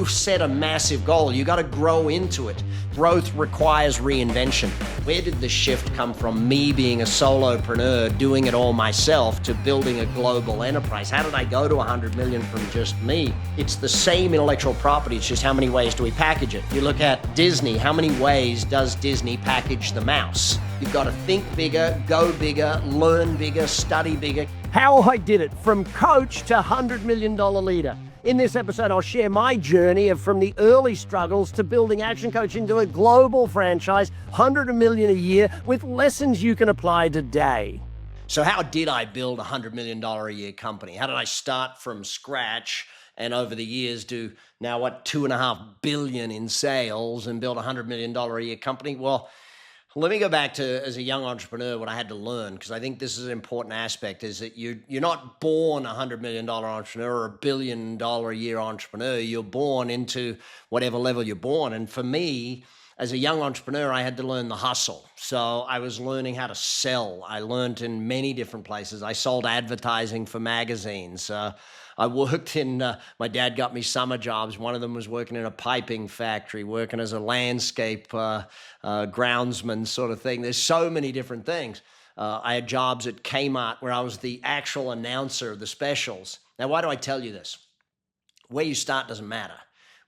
you set a massive goal, you got to grow into it. Growth requires reinvention. Where did the shift come from? Me being a solopreneur, doing it all myself, to building a global enterprise. How did I go to 100 million from just me? It's the same intellectual property. It's just how many ways do we package it? You look at Disney. How many ways does Disney package the mouse? You've got to think bigger, go bigger, learn bigger, study bigger. How I did it from coach to $100 million leader. In this episode, I'll share my journey from the early struggles to building ActionCOACH into a global franchise, $100 million a year, with lessons you can apply today. So how did I build a $100 million a year company? How did I start from scratch and over the years do now $2.5 billion in sales and build a $100 million a year company? Well, let me go back to, as a young entrepreneur, what I had to learn, because I think this is an important aspect, is that you're not born a $100 million entrepreneur or a $1 billion a year entrepreneur. You're born into whatever level you're born. And for me, as a young entrepreneur, I had to learn the hustle. So I was learning how to sell. I learned in many different places. I sold advertising for magazines. I worked in, my dad got me summer jobs. One of them was working in a piping factory, working as a landscape groundsman sort of thing. There's so many different things. I had jobs at Kmart where I was the actual announcer of the specials. Now, why do I tell you this? Where you start doesn't matter.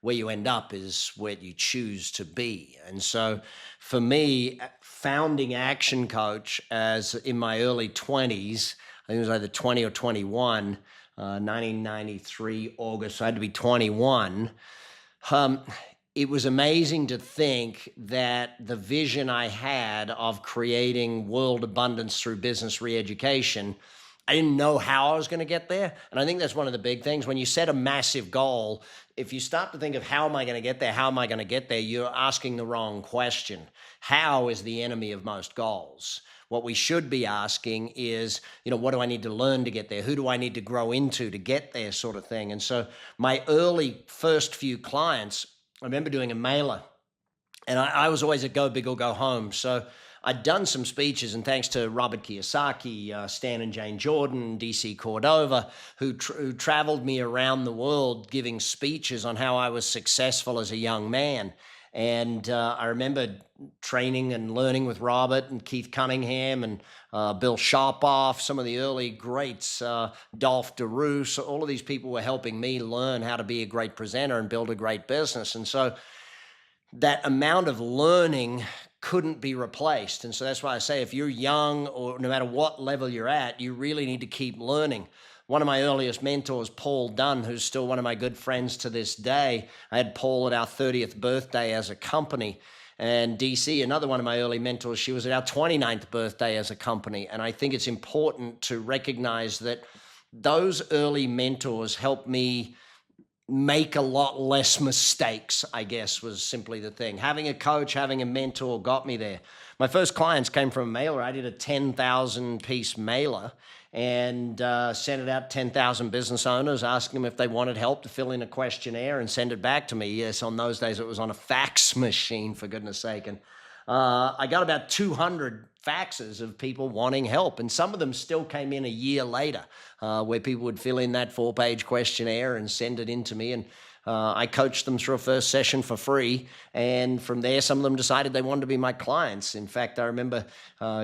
Where you end up is where you choose to be. And so for me, founding ActionCOACH as in my early 20s, I think it was either 20 or 21, 1993, August, so I had to be 21. It was amazing to think that the vision I had of creating world abundance through business re-education, I didn't know how I was going to get there. And I think that's one of the big things. When you set a massive goal, if you start to think of how am I going to get there, how am I going to get there, you're asking the wrong question. How is the enemy of most goals? What we should be asking is, what do I need to learn to get there? Who do I need to grow into to get there, sort of thing? And so my early first few clients, I remember doing a mailer, and I was always a go big or go home. So I'd done some speeches, and thanks to Robert Kiyosaki, Stan and Jane Jordan, DC Cordova, who traveled me around the world giving speeches on how I was successful as a young man. And I remember training and learning with Robert and Keith Cunningham and Bill Sharpoff, some of the early greats, Dolph DeRoos. All of these people were helping me learn how to be a great presenter and build a great business. And so that amount of learning couldn't be replaced. And so that's why I say if you're young or no matter what level you're at, you really need to keep learning. One of my earliest mentors, Paul Dunn, who's still one of my good friends to this day. I had Paul at our 30th birthday as a company. And DC, another one of my early mentors, she was at our 29th birthday as a company. And I think it's important to recognize that those early mentors helped me make a lot less mistakes, I guess, was simply the thing. Having a coach, having a mentor got me there. My first clients came from a mailer. I did a 10,000 piece mailer and sent it out to 10,000 business owners, asking them if they wanted help to fill in a questionnaire and send it back to me. Yes, on those days it was on a fax machine, for goodness sake. And I got about 200 faxes of people wanting help. And some of them still came in a year later, where people would fill in that 4-page questionnaire and send it in to me. And I coached them through a first session for free. And from there, some of them decided they wanted to be my clients. In fact, I remember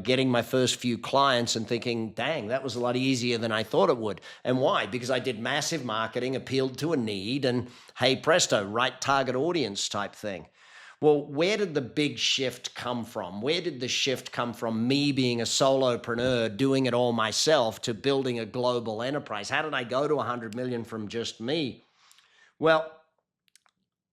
getting my first few clients and thinking, dang, that was a lot easier than I thought it would. And why? Because I did massive marketing, appealed to a need, and hey, presto, right target audience type thing. Well, where did the big shift come from? Where did the shift come from me being a solopreneur, doing it all myself, to building a global enterprise? How did I go to 100 million from just me? Well,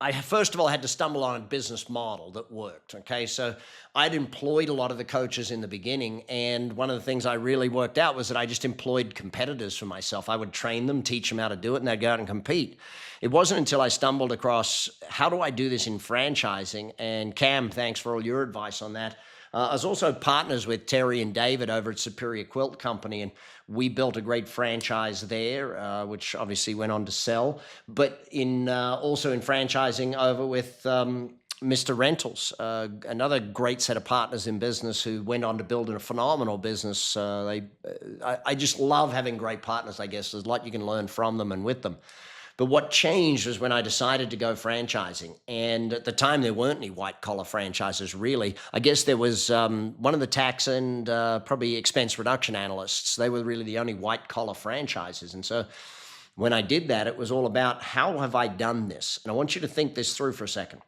I first of all had to stumble on a business model that worked, okay? So I'd employed a lot of the coaches in the beginning, and one of the things I really worked out was that I just employed competitors for myself. I would train them, teach them how to do it, and they'd go out and compete. It wasn't until I stumbled across, how do I do this in franchising? And Cam, thanks for all your advice on that. I was also partners with Terry and David over at Superior Quilt Company, and we built a great franchise there, which obviously went on to sell. But also in franchising over with Mr. Rentals, another great set of partners in business who went on to build a phenomenal business. I just love having great partners, I guess. There's a lot you can learn from them and with them. But what changed was when I decided to go franchising. And at the time, there weren't any white collar franchises, really. I guess there was one of the tax and probably expense reduction analysts. They were really the only white collar franchises. And so when I did that, it was all about, how have I done this? And I want you to think this through for a second.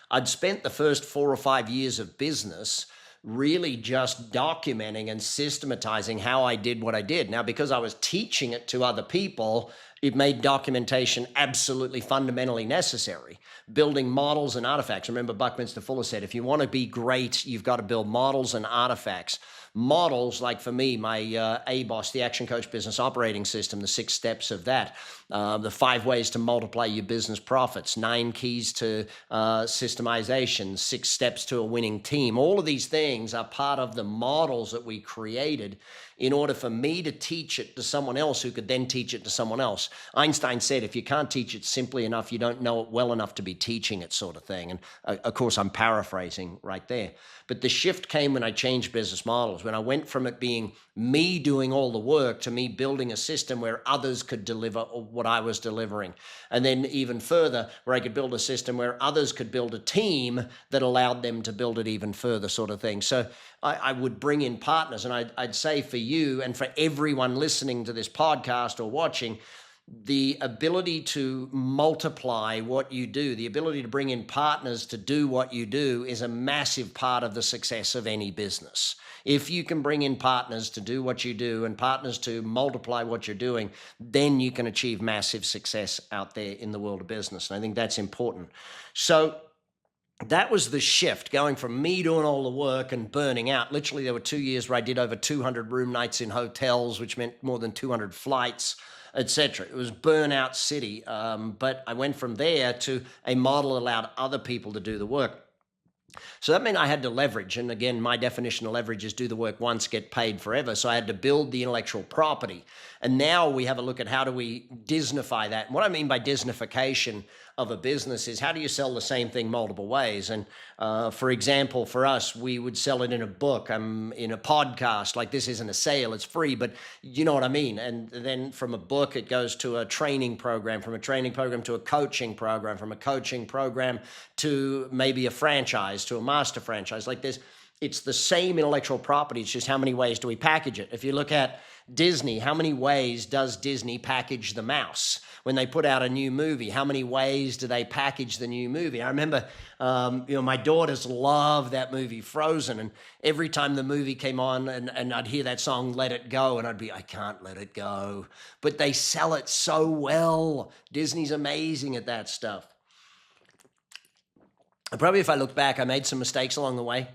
I'd spent the first 4 or 5 years of business really just documenting and systematizing how I did what I did. Now, because I was teaching it to other people, it made documentation absolutely fundamentally necessary. Building models and artifacts. Remember, Buckminster Fuller said, if you want to be great, you've got to build models and artifacts. Models, like for me, my ABOS, the ActionCOACH Business Operating System, the 6 steps of that, the 5 ways to multiply your business profits, 9 keys to systemization, 6 steps to a winning team. All of these things are part of the models that we created in order for me to teach it to someone else who could then teach it to someone else. Einstein said, if you can't teach it simply enough, you don't know it well enough to be teaching it, sort of thing. And of course, I'm paraphrasing right there. But the shift came when I changed business models, when I went from it being me doing all the work to me building a system where others could deliver what I was delivering. And then even further, where I could build a system where others could build a team that allowed them to build it even further, sort of thing. So I would bring in partners, and I'd say for you and for everyone listening to this podcast or watching, the ability to multiply what you do, the ability to bring in partners to do what you do, is a massive part of the success of any business. If you can bring in partners to do what you do and partners to multiply what you're doing, then you can achieve massive success out there in the world of business. And I think that's important. So that was the shift, going from me doing all the work and burning out. Literally, there were 2 years where I did over 200 room nights in hotels, which meant more than 200 flights, etc. It was burnout city. But I went from there to a model that allowed other people to do the work. So that meant I had to leverage. And again, my definition of leverage is do the work once, get paid forever. So I had to build the intellectual property. And now we have a look at how do we Disney-fy that. And what I mean by Disney-fication of a business is, how do you sell the same thing multiple ways? And for example, for us, we would sell it in a book, in a podcast. Like, this isn't a sale, it's free, but you know what I mean. And then from a book, it goes to a training program, from a training program to a coaching program, from a coaching program to maybe a franchise, to a master franchise. Like this, it's the same intellectual property. It's just how many ways do we package it? If you look at Disney, how many ways does Disney package the mouse? When they put out a new movie, how many ways do they package the new movie? I remember, my daughters love that movie Frozen, and every time the movie came on and I'd hear that song, Let It Go, and I'd be, I can't let it go. But they sell it so well. Disney's amazing at that stuff. And probably if I look back, I made some mistakes along the way.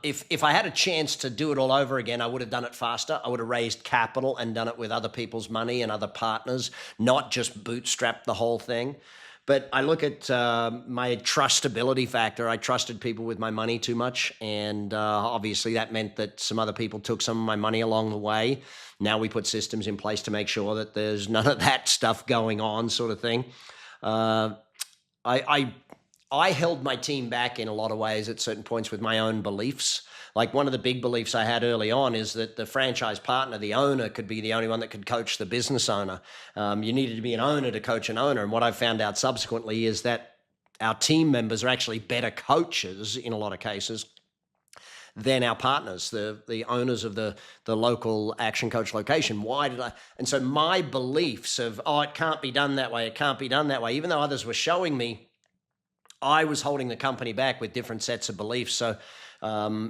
If I had a chance to do it all over again, I would have done it faster. I would have raised capital and done it with other people's money and other partners, not just bootstrap the whole thing. But I look at my trustability factor. I trusted people with my money too much. And obviously that meant that some other people took some of my money along the way. Now we put systems in place to make sure that there's none of that stuff going on, sort of thing. I held my team back in a lot of ways at certain points with my own beliefs. Like, one of the big beliefs I had early on is that the franchise partner, the owner, could be the only one that could coach the business owner. You needed to be an owner to coach an owner. And what I found out subsequently is that our team members are actually better coaches in a lot of cases than our partners, the owners of the local ActionCOACH location. Why did I? And so my beliefs of, it can't be done that way, it can't be done that way, even though others were showing me, I was holding the company back with different sets of beliefs. So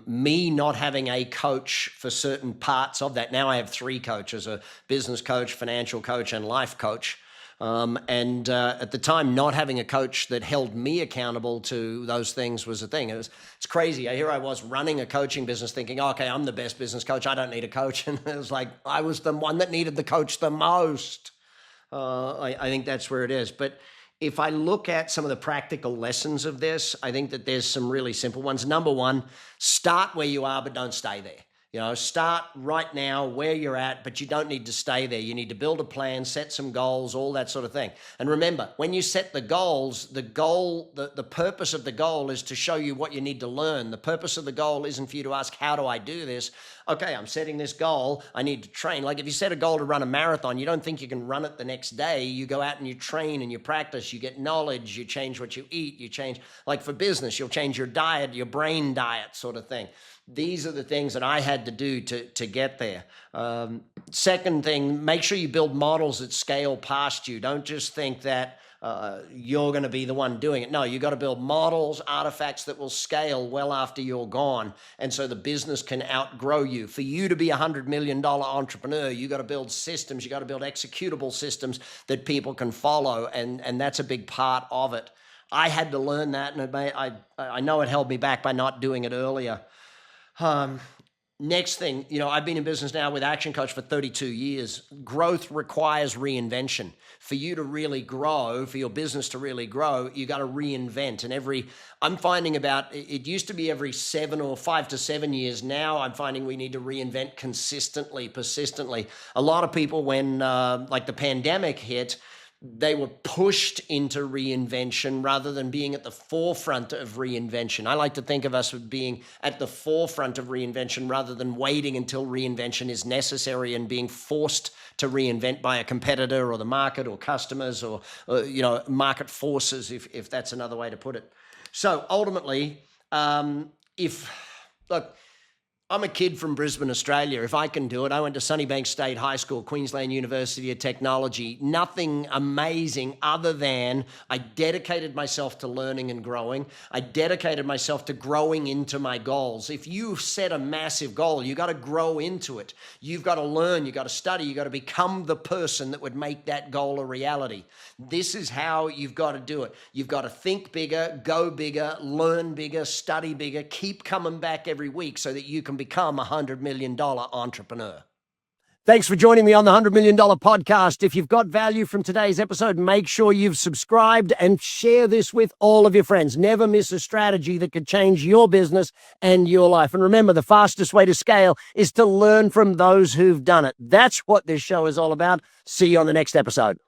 me not having a coach for certain parts of that. Now I have 3 coaches, a business coach, financial coach, and life coach. At the time, not having a coach that held me accountable to those things was a thing. It's crazy. Here I was running a coaching business thinking, okay, I'm the best business coach. I don't need a coach. And it was like, I was the one that needed the coach the most. I think that's where it is. But if I look at some of the practical lessons of this, I think that there's some really simple ones. Number one, start where you are, but don't stay there. Start right now where you're at, but you don't need to stay there. You need to build a plan, set some goals, all that sort of thing. And remember, when you set the goals, the purpose of the goal is to show you what you need to learn. The purpose of the goal isn't for you to ask, how do I do this? Okay, I'm setting this goal. I need to train. Like if you set a goal to run a marathon, you don't think you can run it the next day. You go out and you train and you practice, you get knowledge, you change what you eat, you change, like for business, you'll change your diet, your brain diet sort of thing. These are the things that I had to do to get there. Second thing, make sure you build models that scale past you. Don't just think that you're going to be the one doing it. No, you got to build models, artifacts that will scale well after you're gone. And so the business can outgrow you. For you to be $100 million entrepreneur, you got to build systems. You got to build executable systems that people can follow. And that's a big part of it. I had to learn that. And I know it held me back by not doing it earlier. Next thing, I've been in business now with ActionCOACH for 32 years. Growth requires reinvention. For you to really grow, for your business to really grow, you got to reinvent. And I'm finding it used to be every 5 to 7 years. Now I'm finding we need to reinvent consistently, persistently. A lot of people, when like the pandemic hit, they were pushed into reinvention rather than being at the forefront of reinvention. I like to think of us as being at the forefront of reinvention rather than waiting until reinvention is necessary and being forced to reinvent by a competitor or the market or customers or market forces, if that's another way to put it. So ultimately, I'm a kid from Brisbane, Australia. If I can do it, I went to Sunnybank State High School, Queensland University of Technology. Nothing amazing other than I dedicated myself to learning and growing. I dedicated myself to growing into my goals. If you set a massive goal, you got to grow into it. You've got to learn, you got to study, you got to become the person that would make that goal a reality. This is how you've got to do it. You've got to think bigger, go bigger, learn bigger, study bigger, keep coming back every week so that you can become a $100 million entrepreneur. Thanks for joining me on the $100 Million Podcast. If you've got value from today's episode, make sure you've subscribed and share this with all of your friends. Never miss a strategy that could change your business and your life. And remember, the fastest way to scale is to learn from those who've done it. That's what this show is all about. See you on the next episode.